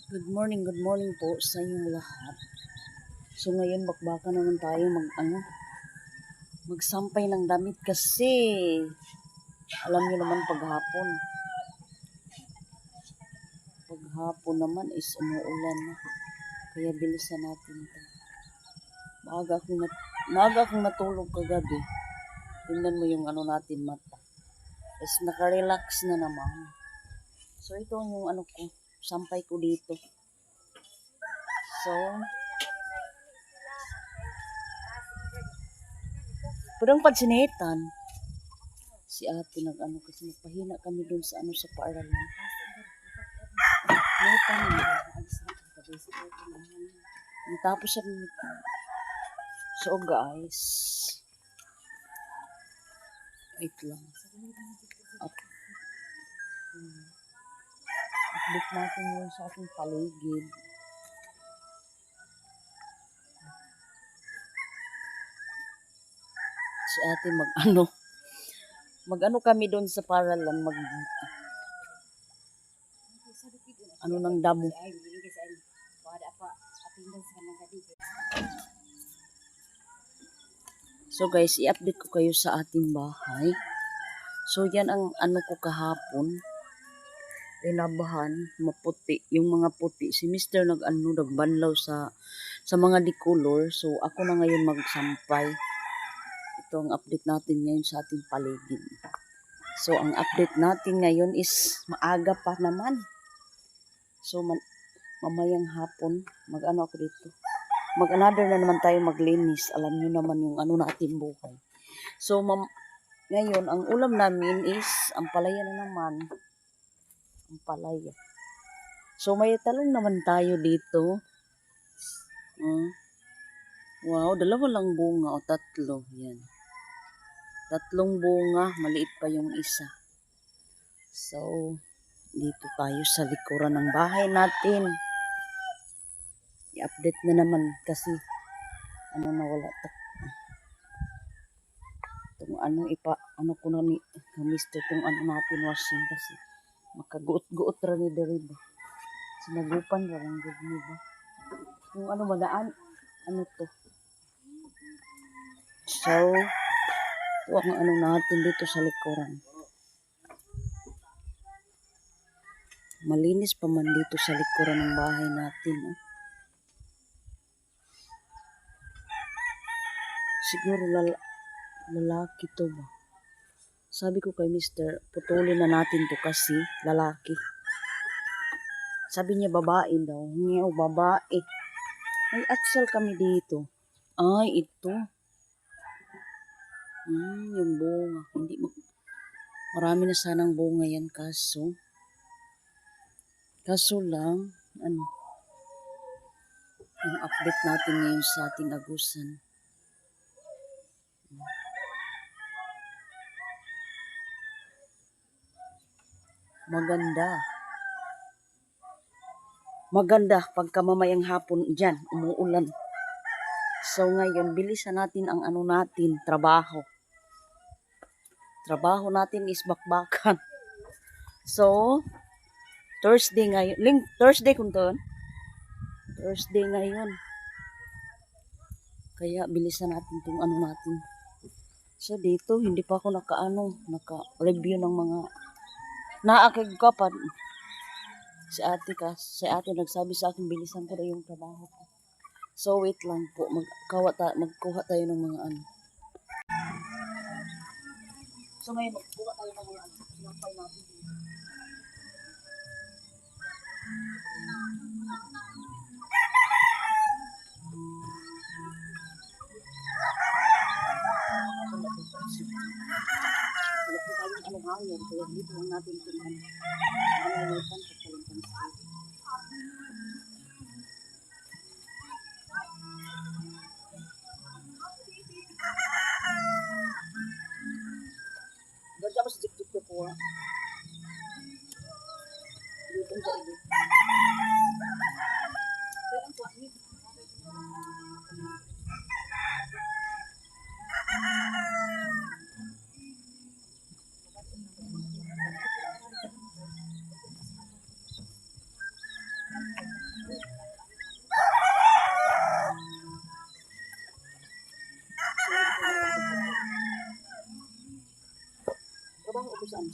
Good morning po sa inyong lahat. So ngayon bakbaka naman tayo magsampay ng damit kasi alam niyo naman paghapon naman is umuulan na. Kaya bilisan natin ito. Maaga akong natulog kagabi. Tingnan mo yung natin mata. Is naka-relax na naman. So ito yung sampay ko dito. So, pudong padsinitan. Si ate kasi nagpahina kami dun sa sa paaralan. Tapos sa so guys, wait lang. Update natin yung sa ating paligid. Si ate mag kami doon sa paralan ng damo. So guys, i-update ko kayo sa ating bahay. So yan ang ko kahapon. Linabahan, maputi, yung mga puti. Si Mr. nagbanlaw sa mga decolor. So ako na ngayon magsampay. Ito ang update natin ngayon sa ating paligid. So ang update natin ngayon is maaga pa naman. So mamayang hapon, ako dito. Mag-another na naman tayo maglinis. Alam niyo naman yung natin buhay. So ngayon, ang ulam namin is ang palaya na naman. Ang palaya. So may talong naman tayo dito. Wow, dalawa lang bunga o tatlo. Yan. Tatlong bunga, maliit pa yung isa. So, dito tayo sa likuran ng bahay natin. I-update na naman kasi nawala itong ko na ni Mr. itong natin washing kasi makaguot-guot ra ni diri ba. Sinagupan ra lang gud ni ba. Yung magaan to. So, ito ang natin dito sa likuran. Malinis pa man dito sa likuran ng bahay natin. Siguro lalaki to ba? Sabi ko kay Mr. putulin na natin to kasi lalaki. Sabi niya babae daw. Ngayon babae. May atsal kami dito. Ay, ito. Yung bunga. Marami na sanang bunga yan kaso lang, yung update natin ngayon sa ating agusan. Maganda pagka mamayang hapon dyan, umuulan. So ngayon, bilisan natin ang natin, trabaho. Trabaho natin is bakbakan. So, Thursday ngayon. Thursday kung to. Thursday ngayon. Kaya bilisan natin itong natin. So dito, hindi pa ako naka-review ng mga naakig ka pa. Si ate nagsabi sa akin, bilisan ko na yung trabaho ko. So wait lang po, magkuha tayo ng mga So ngayon, magkuha tayo ng mga sinampay natin. Hangin, kaya dito lang natin tingnan. Ganda mo sa jik-jik po.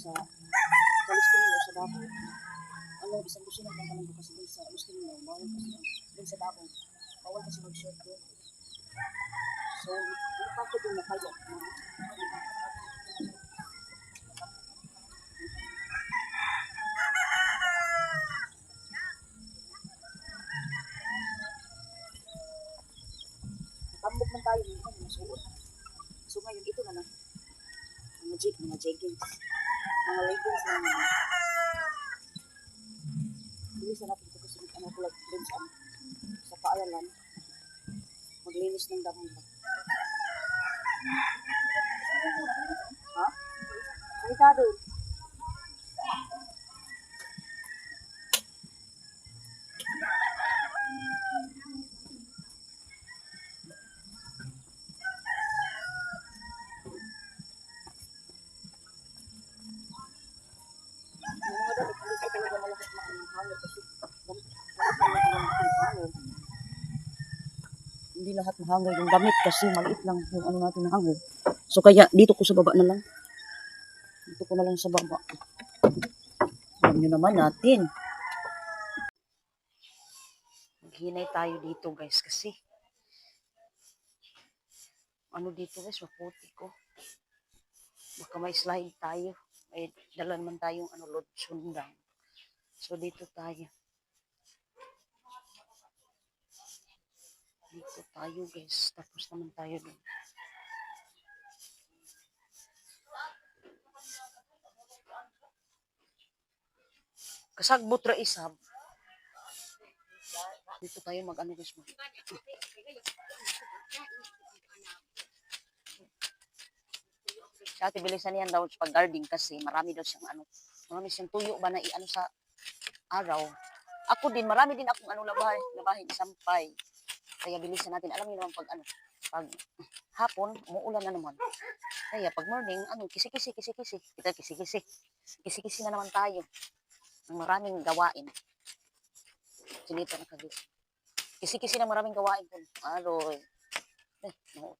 sa Luskinilo, sa Davao. Ano, isang kusina lang kalang kasi dun sa Luskinilo, bawal kasi dun sa Davao. Bawal kasi mag-short doon. So, hindi pa ako dun nakayo. Tambok man tayo, hindi naman masuot. So, ngayon, ito na lang. Mga jeggings. Mga leggings lang naman. Bilisan natin ito kasi ano tulad dun sa paaralan. Maglinis ng damo ba? Ha? Salita doon. Yung mga damit, hindi ko talaga malakas makahangin kasi hindi lahat mahangay yung damit kasi maliit lang yung ano natin na hanger. So kaya dito ko sa baba na lang. Dito ko na lang sa baba. Alam nyo naman natin. Maghinay tayo dito guys kasi ano dito guys, maputi ko. Baka may slide tayo. Ay, dala naman tayong ano, load sundang. So dito tayo. Dito tayo guys. Tapos naman tayo dun. Kasagbot ra isab. Dito tayo mag-ano guys. Sa ate bilisan yan daw pag gardening kasi marami daw siyang ano. Marami siyang tuyo ba na i-ano sa araw. Ako din, marami din akong ano labahin, sampay. Kaya bilisan natin. Alam niyo naman pag ano, pag hapon, umuulan na naman. Kaya pag morning, ano, kisi-kisi. Kita kisi-kisi. Kisi-kisi na naman tayo. Ng maraming gawain. Sinita na kagis. Kisi-kisi na maraming gawain. Aroy. No.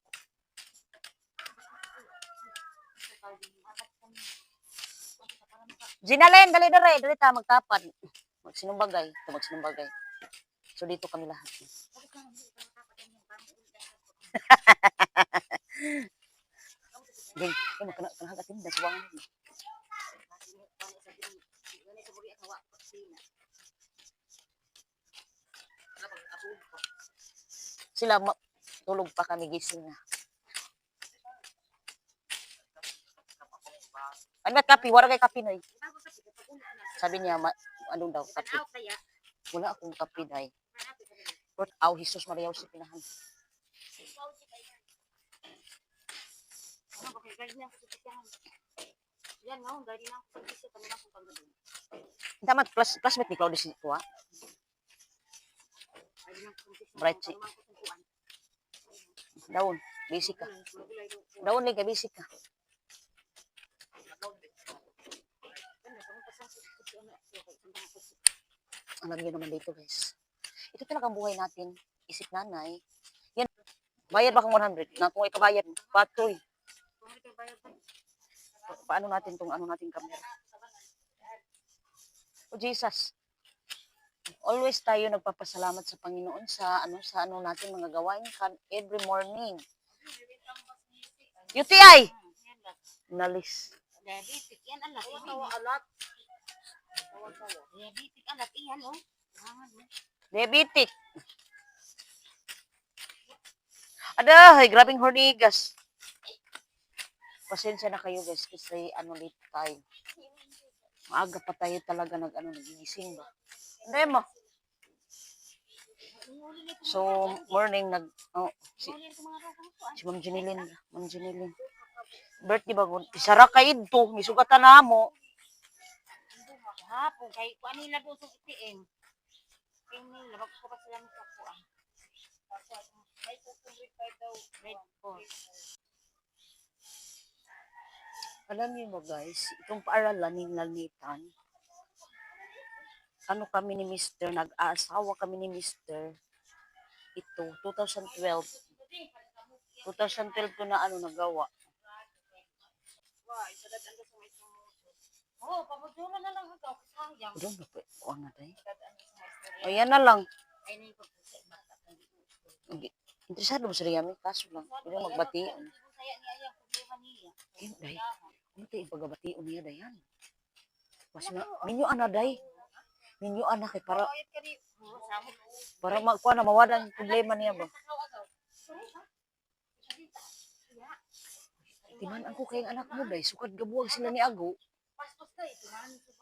Ginalen, dali ta magtapad. Magsinumbagay. So dito kami lahat. Ding, magkana tinda sa wangan. Sila tulog pa kami gising na. Ano ba kape? Wala kay kape noy. Sabi niya, ano daw, kape. Wala akong kape day. But, Jesus Maria si pinahan. Damat classmate ni Claudia si Tua. Bright si. Daon, basic ka. Daon liga basic ka. Alam niyo naman dito guys. Ito talagang buhay natin. Isip nanay. Yan. Bayad ba kang 100? Na kung ikabayad, patoy. Paano natin tong ano nating camera? Oh Jesus. Always tayo nagpapasalamat sa Panginoon sa ano natin mga gawain every morning. UTI. Nalis. Diabetic yan alat. Alat. Diabetic alat iyan oh. Diabetic. Aday, grabing hornigas. Pasensya na kayo guys kasi ano late tayo. Maaga pa tayo talaga nagigising ba. Hindi mo. So, morning si Ma'am Janilin. Birthday ba? Isara ka ito. Misugatan na mo. Hapon kay kuan nila do sa ITM. Kini labag ko pa sila sa kuan. May 2.5 daw red for. Alam niyo mo guys, itong paaralan ni Lanitan, ano kami ni Mr. Nag-aasawa kami ni Mr. Ito, 2012. 2012 ko na ano nagawa. Oo, pamudula na lang ikaw. Sayang. Doon na po. Kuha nga tayo. Dadaan sa mga istorya. O yan na lang. Ay, na yung pagpusa. Bata ka. Interesado mo sa Riyami, kaso lang. Hindi mo magbati. Saya ni Ayang. Problema niya. Eh, day. Ano tayo pagbabati niya, dayan? Mas nga, ninyo ana, day. Ninyo ana, kay para, Ayat ka ni. Samot. para magkuha na mawala ang problema niya ba? Timan ko kay anak mo, day. Sukad gabuwag sila ni Ago. Pastos ka eh. Tumanin sa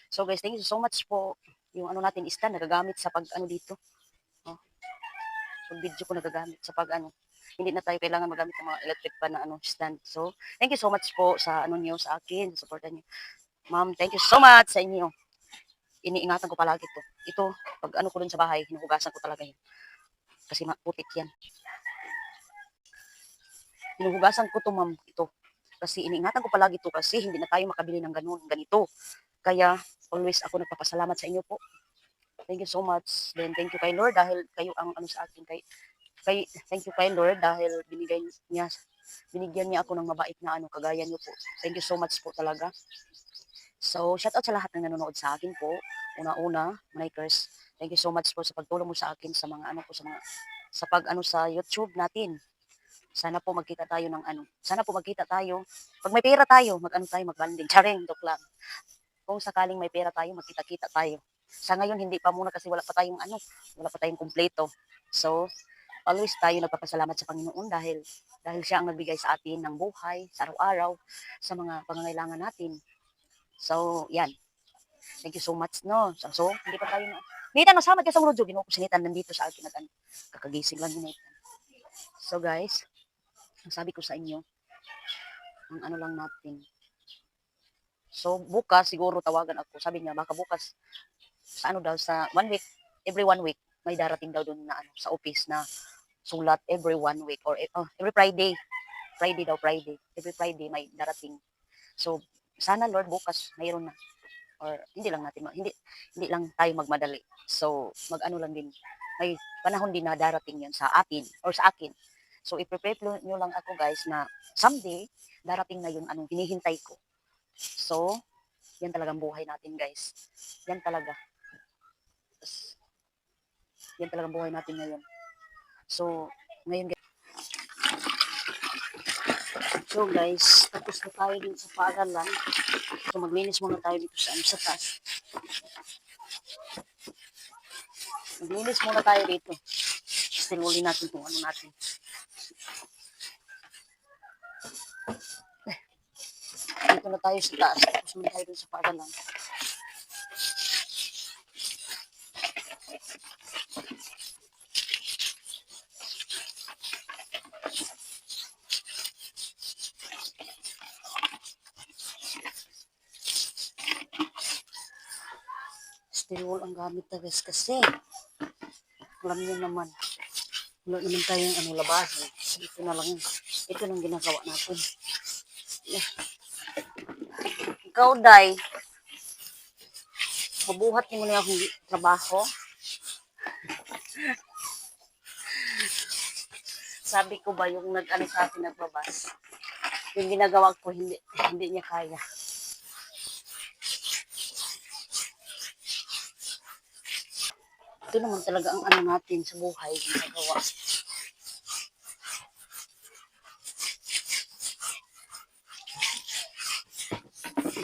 So guys, thank you so much po. Yung ano natin stand, nagagamit sa pag ano dito. Oh. So video ko nagagamit sa pag ano. Hindi na tayo kailangan magamit ng mga electric pa na ano stand. So, thank you so much po sa ano niyo sa akin, sa suporta niyo. Ma'am, thank you so much sa inyo. Iniingatan ko palagi to. Ito, pag ano ko dun sa bahay, hinuhugasan ko talaga yun. Kasi putik yan. Hinuhugasan ko to, ma'am, ito. Kasi iniingatan ko palagi to kasi hindi na tayo makabili ng ganito. Kaya, always ako nagpapasalamat sa inyo po. Thank you so much. Then, thank you kay Lord dahil kayo ang ano sa akin. Thank you kay Lord dahil binigyan niya ako ng mabait na ano, kagaya niyo po. Thank you so much po talaga. So, shout out sa lahat ng nanonood sa akin po. Una-una, Mikers, thank you so much po sa pagtulong mo sa akin sa mga ano po, sa pag ano sa YouTube natin. Sana po magkita tayo ng ano. Sana po magkita tayo. Pag may pera tayo, mag-ano tayo, mag-banding. Charing, joke lang. Kung sakaling may pera tayo, magkita-kita tayo. Sa ngayon, hindi pa muna kasi wala pa tayong kumpleto. So, always tayo nagpapasalamat sa Panginoon dahil siya ang nagbigay sa atin ng buhay, sa araw-araw, sa mga pangangailangan natin. So, yan. Thank you so much, no? So hindi pa tayo na. Nitan, nasamat ka sa muro, Ginoo ko sinitan nandito sa akin at kakagising lang yun. So, guys, ang sabi ko sa inyo, ang ano lang natin. So, bukas, siguro tawagan ako. Sabi niya, baka bukas, sa ano daw, sa 1 week, every 1 week, may darating daw doon na ano, sa office na sulat every 1 week or every Friday. Friday. Every Friday may darating. So, sana Lord, bukas, mayroon na. Or hindi lang natin hindi lang tayo magmadali. So mag-ano lang din. May panahon din na darating 'yon sa atin or sa akin. So i-prepare niyo lang ako guys na someday darating na 'yung anong hinihintay ko. So yan talagang buhay natin guys. Yan talaga. Yan talagang buhay natin ngayon. So ngayon guys. So guys, tapos na tayo din sa paaralan. So maglinis muna tayo dito sa taas. Maglinis muna tayo dito. Still uli natin kung ano natin. Dito na tayo sa taas. Tapos muna tayo dun sa paaralan. Still wall ang gamit na guys kasi alam niyo naman wala naman tayong ano labahin. Ito na lang. Ito lang ginagawa natin. Ikaw, Day, mabuhat mo na akong trabaho. Sabi ko ba yung nag-ano sa atin nagbabas? Yung ginagawa ko hindi niya kaya. Ito naman talaga ang ano natin sa buhay ginagawa.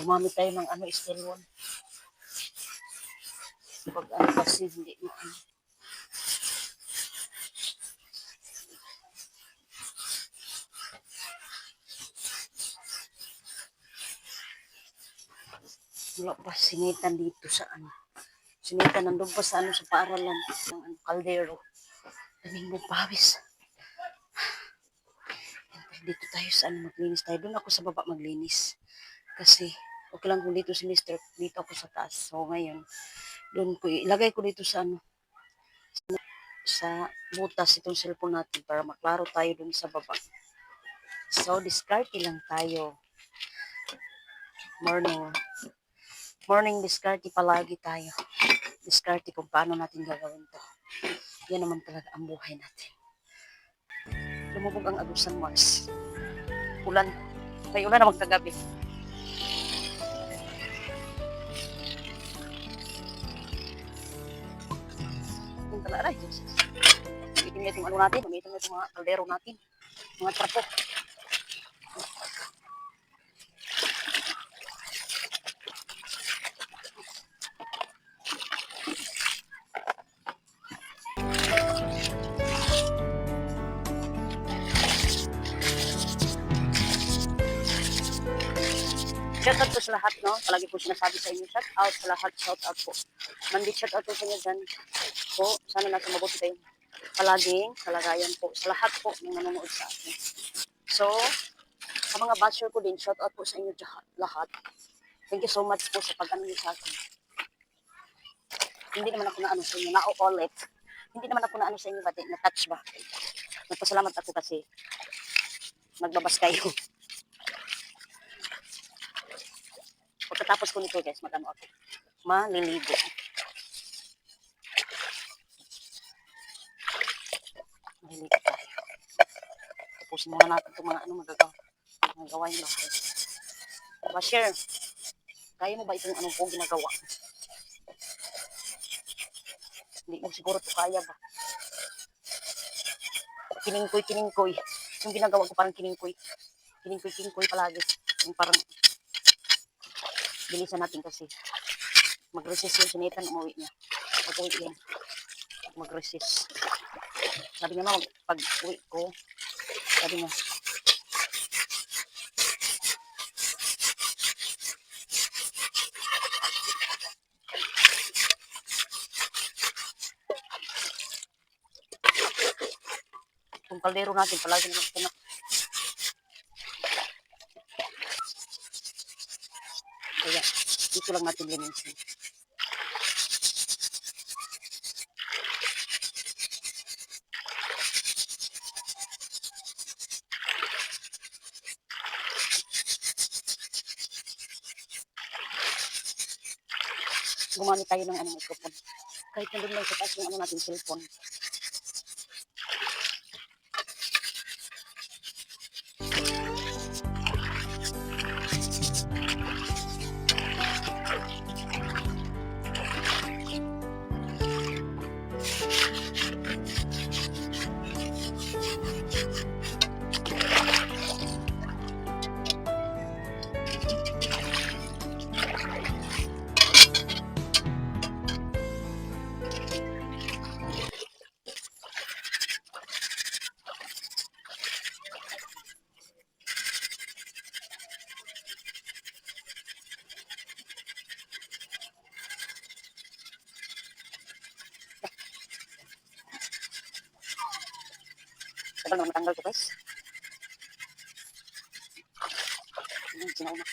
Gumamit tayo ng ano, steel wool. Pag ano kasi hindi na ano. Wala pa sinitan dito sa ano. Sinitan nandun pa sa ano sa paaralan. Ng ano, kaldero. Daming mong pawis. Dito tayo sa ano maglinis tayo. Doon ako sa baba maglinis. Kasi okay lang kung dito si Mr. Dito ako sa taas. So ngayon, doon ko ilagay ko dito sa ano sa butas itong cellphone natin para maklaro tayo doon sa baba. So discarte lang tayo. Morning discarte palagi tayo. Discarte kung paano natin gagawin to. Yan naman talaga ang buhay natin. Lumubog ang agos ng Mars. Ulan. May ulan na magkagabi. Wala rin. Gamitin na itong ano natin. Gamitin na itong mga kaldero natin. Mga trapo. Shout out po sa lahat, no? Palagi po sinasabi sa inyo, shout out sa lahat, shout out po. Mandit shout out po sa inyo dyan po. Sana nasa mabuti kayo. Palaging kalagayan po sa lahat po ng nanonood sa akin. So, sa mga basher ko din, shout out po sa inyo lahat. Thank you so much po sa pag-ano niyo sa akin. Hindi naman ako na ano sa inyo, na-ulit. Hindi naman ako na ano sa inyo, pati na-touch ba? Nagpasalamat ako kasi magbabas kayo. Pagkatapos ko nito guys, mag-ano ako, maliligo. Maliligo tayo. Tapusin muna natin itong mga ano mga gawain natin. Basher, kaya mo ba itong anong kong ginagawa? Hindi mo siguro ito kaya ba? Kiningkoy. Yung ginagawa ko parang kiningkoy. Kiningkoy palagi. Yung parang bilisan natin kasi mag-resist yung sinitan, umuwi niya. Pag-uwi yan, mag-resist. Sabi niya pag-uwi ko, sabi niya, itong kaldero natin, palagi naman ito na. Kaya, dito lang natin linisin. Gumamit tayo ng microphone. Kahit nandun lang sa taas yung natin, cellphone. Tagal na matanggal ko guys. Sinaw na.